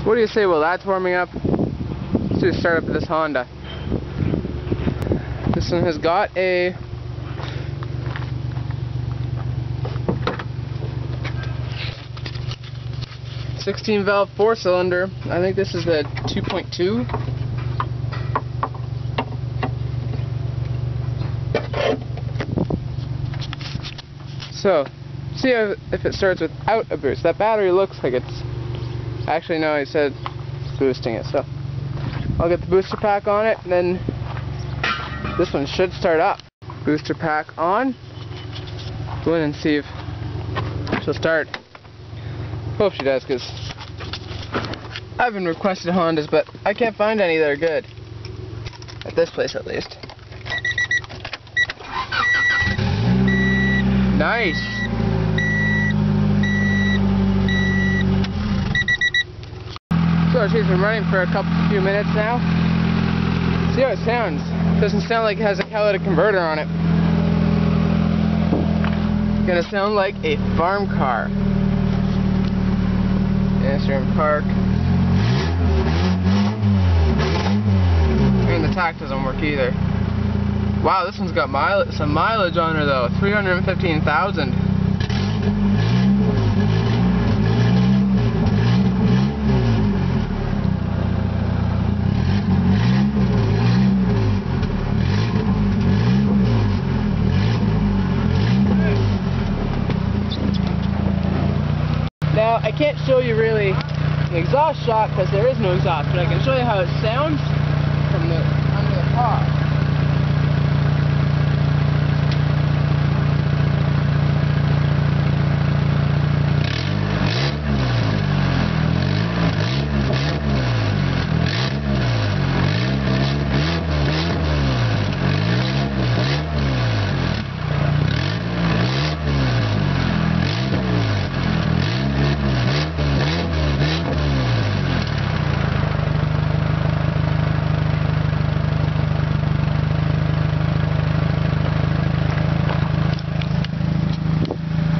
What do you say while that's warming up? Let's do a start up of this Honda. This one has got a '16 valve 4-cylinder. I think this is a 2.2. So, see if it starts without a boost. That battery looks like it's... Actually, no, he said boosting it. So, I'll get the booster pack on it, and then this one should start up. Booster pack on. Go in and see if she'll start. Hope she does, because I've been requested Hondas, but I can't find any that are good. At this place, at least. Nice. So she's been running for a few minutes now. See how it sounds. Doesn't sound like it has a catalytic converter on it. It's gonna sound like a farm car. Yes, you're in park. And the tach doesn't work either. Wow, this one's got some mileage on her though. 315,000. Now, I can't show you really an exhaust shot because there is no exhaust, but I can show you how it sounds from under the car.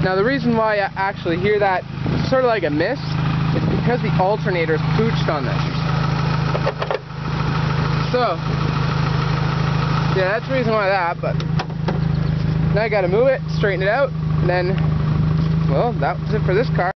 Now the reason why I actually hear that sort of like a miss is because the alternator is pooched on this. So, yeah, that's the reason why that, but now I gotta move it, straighten it out, and then, well, that was it for this car.